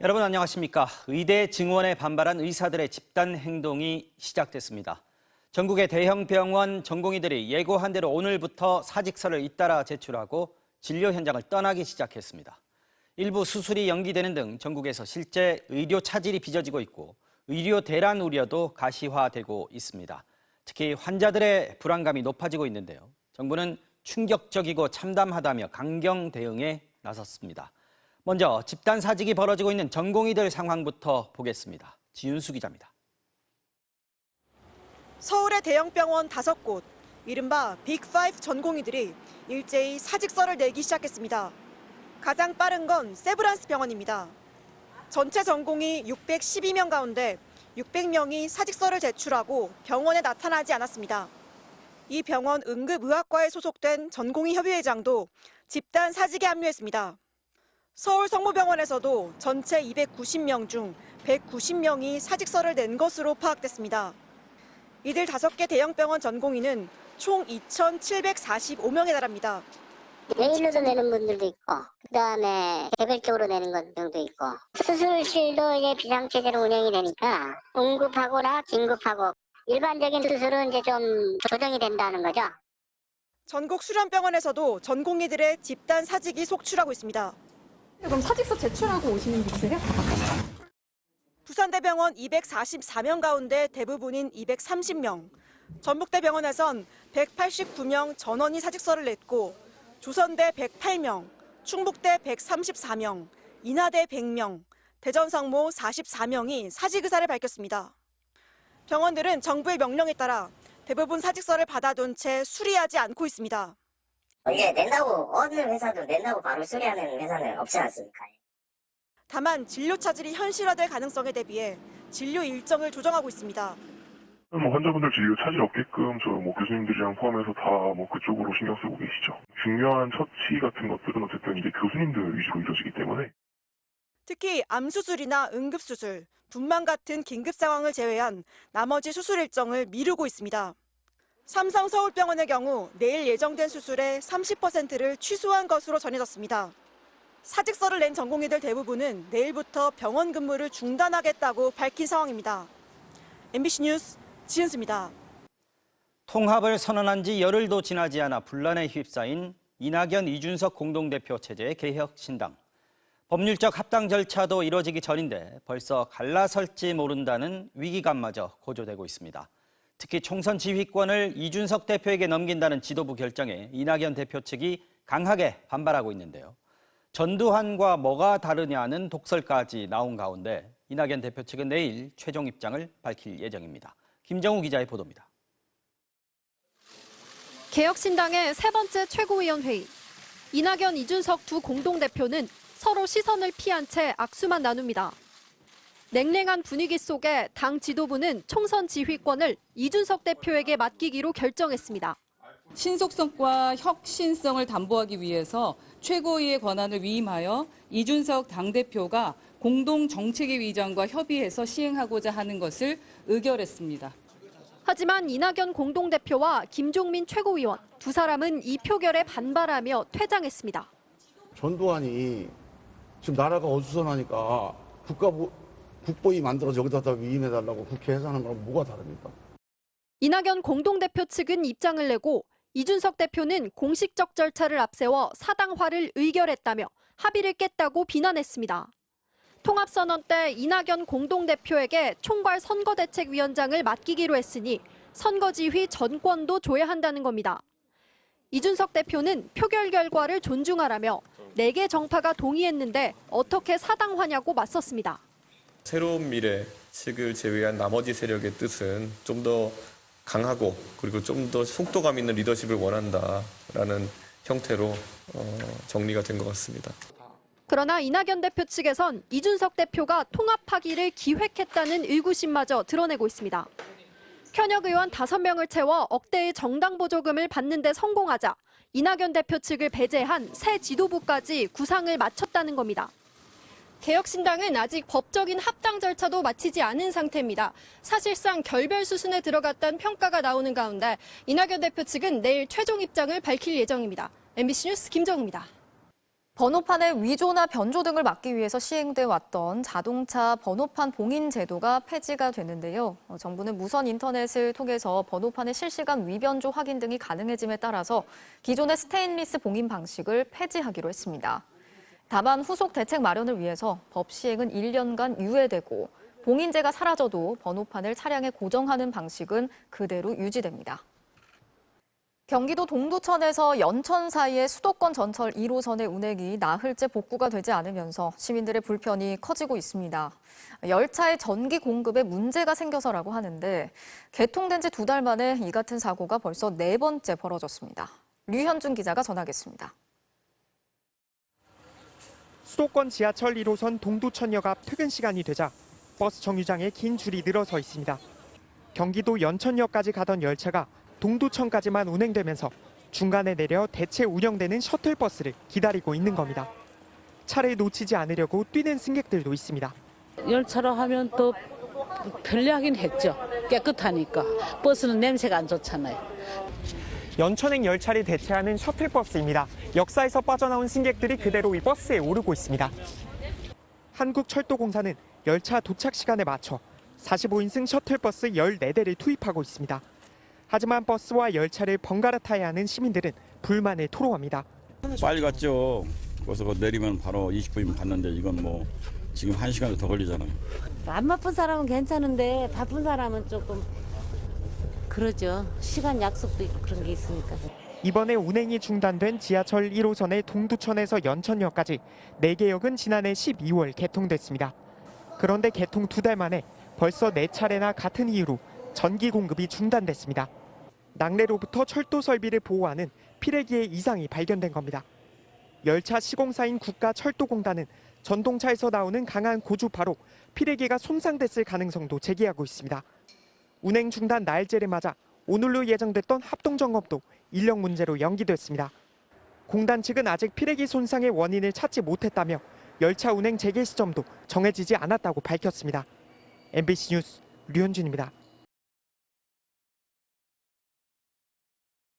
여러분 안녕하십니까? 의대 증원에 반발한 의사들의 집단 행동이 시작됐습니다. 전국의 대형 병원 전공의들이 예고한 대로 오늘부터 사직서를 잇따라 제출하고 진료 현장을 떠나기 시작했습니다. 일부 수술이 연기되는 등 전국에서 실제 의료 차질이 빚어지고 있고 의료 대란 우려도 가시화되고 있습니다. 특히 환자들의 불안감이 높아지고 있는데요. 정부는 충격적이고 참담하다며 강경 대응에 나섰습니다. 먼저 집단 사직이 벌어지고 있는 전공의들 상황부터 보겠습니다. 지윤수 기자입니다. 서울의 대형 병원 5곳, 이른바 빅5 전공의들이 일제히 사직서를 내기 시작했습니다. 가장 빠른 건 세브란스 병원입니다. 전체 전공의 612명 가운데 600명이 사직서를 제출하고 병원에 나타나지 않았습니다. 이 병원 응급의학과에 소속된 전공의 협의회장도 집단 사직에 합류했습니다. 서울 성모병원에서도 전체 290명 중 190명이 사직서를 낸 것으로 파악됐습니다. 이들 5개 대형 병원 전공의는 총 2,745명에 달합니다. 메일로도 내는 분들도 있고, 그다음에 개별적으로 내는 것들도 있고, 수술실도 이제 비상체제로 운영이 되니까 응급하거나 긴급하고 일반적인 수술은 이제 좀 조정이 된다는 거죠. 전국 수련병원에서도 전공의들의 집단 사직이 속출하고 있습니다. 그럼 사직서 제출하고 오시는 분이세요? 부산대병원 244명 가운데 대부분인 230명, 전북대병원에선 189명 전원이 사직서를 냈고 조선대 108명, 충북대 134명, 인하대 100명, 대전상모 44명이 사직 의사를 밝혔습니다. 병원들은 정부의 명령에 따라 대부분 사직서를 받아둔 채 수리하지 않고 있습니다. 이제 낸다고 어느 회사도 낸다고 바로 수리하는 회사는 없지 않습니까? 다만 진료 차질이 현실화될 가능성에 대비해 진료 일정을 조정하고 있습니다. 환자분들 진료 차질 없게끔 교수님들이랑 포함해서 다 그쪽으로 신경 쓰고 계시죠. 중요한 처치 같은 것들은 어쨌든 이제 교수님들 위주로 이루어지기 때문에. 특히 암수술이나 응급수술, 분만 같은 긴급 상황을 제외한 나머지 수술 일정을 미루고 있습니다. 삼성 서울병원의 경우 내일 예정된 수술의 30%를 취소한 것으로 전해졌습니다. 사직서를 낸 전공의들 대부분은 내일부터 병원 근무를 중단하겠다고 밝힌 상황입니다. MBC 뉴스 지은수입니다. 통합을 선언한 지 열흘도 지나지 않아 분란에 휩싸인 이낙연, 이준석 공동대표 체제의 개혁신당. 법률적 합당 절차도 이뤄지기 전인데 벌써 갈라설지 모른다는 위기감마저 고조되고 있습니다. 특히 총선 지휘권을 이준석 대표에게 넘긴다는 지도부 결정에 이낙연 대표 측이 강하게 반발하고 있는데요. 전두환과 뭐가 다르냐는 독설까지 나온 가운데 이낙연 대표 측은 내일 최종 입장을 밝힐 예정입니다. 김정우 기자의 보도입니다. 개혁신당의 세 번째 최고위원회의. 이낙연, 이준석 두 공동대표는 서로 시선을 피한 채 악수만 나눕니다. 냉랭한 분위기 속에 당 지도부는 총선 지휘권을 이준석 대표에게 맡기기로 결정했습니다. 신속성과 혁신성을 담보하기 위해서 최고위의 권한을 위임하여 이준석 당대표가 공동정책위 위원장과 협의해서 시행하고자 하는 것을 의결했습니다. 하지만 이낙연 공동대표와 김종민 최고위원 두 사람은 이 표결에 반발하며 퇴장했습니다. 전두환이 지금 나라가 어수선하니까 국보위 만들어서 여기다 위임해달라고 국회에서 하는 거랑 뭐가 다릅니까? 이낙연 공동대표 측은 입장을 내고 이준석 대표는 공식적 절차를 앞세워 사당화를 의결했다며 합의를 깼다고 비난했습니다. 통합선언 때 이낙연 공동대표에게 총괄 선거대책위원장을 맡기기로 했으니 선거지휘 전권도 줘야 한다는 겁니다. 이준석 대표는 표결 결과를 존중하라며 4개 정파가 동의했는데 어떻게 사당화냐고 맞섰습니다. 새로운 미래 측을 제외한 나머지 세력의 뜻은 좀 더 강하고 그리고 좀 더 속도감 있는 리더십을 원한다라는 형태로 정리가 된 것 같습니다. 그러나 이낙연 대표 측에선 이준석 대표가 통합하기를 기획했다는 의구심마저 드러내고 있습니다. 현역 의원 5명을 채워 억대의 정당 보조금을 받는 데 성공하자 이낙연 대표 측을 배제한 새 지도부까지 구상을 마쳤다는 겁니다. 개혁신당은 아직 법적인 합당 절차도 마치지 않은 상태입니다. 사실상 결별 수순에 들어갔다는 평가가 나오는 가운데 이낙연 대표 측은 내일 최종 입장을 밝힐 예정입니다. MBC 뉴스 김정우입니다. 번호판의 위조나 변조 등을 막기 위해서 시행돼 왔던 자동차 번호판 봉인 제도가 폐지가 됐는데요. 정부는 무선 인터넷을 통해서 번호판의 실시간 위변조 확인 등이 가능해짐에 따라서 기존의 스테인리스 봉인 방식을 폐지하기로 했습니다. 다만 후속 대책 마련을 위해서 법 시행은 1년간 유예되고 봉인제가 사라져도 번호판을 차량에 고정하는 방식은 그대로 유지됩니다. 경기도 동두천에서 연천 사이의 수도권 전철 1호선의 운행이 나흘째 복구가 되지 않으면서 시민들의 불편이 커지고 있습니다. 열차의 전기 공급에 문제가 생겨서라고 하는데 개통된 지 2달 만에 이 같은 사고가 벌써 4번째 벌어졌습니다. 류현준 기자가 전하겠습니다. 수도권 지하철 1호선 동두천역 앞 퇴근 시간이 되자 버스 정류장에 긴 줄이 늘어서 있습니다. 경기도 연천역까지 가던 열차가 동두천까지만 운행되면서 중간에 내려 대체 운영되는 셔틀버스를 기다리고 있는 겁니다. 차를 놓치지 않으려고 뛰는 승객들도 있습니다. 열차로 하면 또 편리하긴 했죠. 깨끗하니까. 버스는 냄새가 안 좋잖아요. 연천행 열차를 대체하는 셔틀버스입니다. 역사에서 빠져나온 승객들이 그대로 이 버스에 오르고 있습니다. 한국철도공사는 열차 도착 시간에 맞춰 45인승 셔틀버스 14대를 투입하고 있습니다. 하지만 버스와 열차를 번갈아 타야 하는 시민들은 불만을 토로합니다. 빨리 갔죠. 거기서 내리면 바로 20분이면 갔는데 이건 뭐 지금 1시간도 더 걸리잖아요. 안 바쁜 사람은 괜찮은데 바쁜 사람은 조금 그러죠. 시간 약속도 있고 그런 게 있으니까. 이번에 운행이 중단된 지하철 1호선의 동두천에서 연천역까지 4개 역은 지난해 12월 개통됐습니다. 그런데 개통 2달 만에 벌써 4차례나 같은 이유로 전기 공급이 중단됐습니다. 낙뢰로부터 철도 설비를 보호하는 피레기의 이상이 발견된 겁니다. 열차 시공사인 국가철도공단은 전동차에서 나오는 강한 고주파로 피레기가 손상됐을 가능성도 제기하고 있습니다. 운행 중단 날짜를 맞아 오늘로 예정됐던 합동점검도 인력 문제로 연기됐습니다. 공단 측은 아직 피레기 손상의 원인을 찾지 못했다며 열차 운행 재개 시점도 정해지지 않았다고 밝혔습니다. MBC 뉴스 류현준입니다.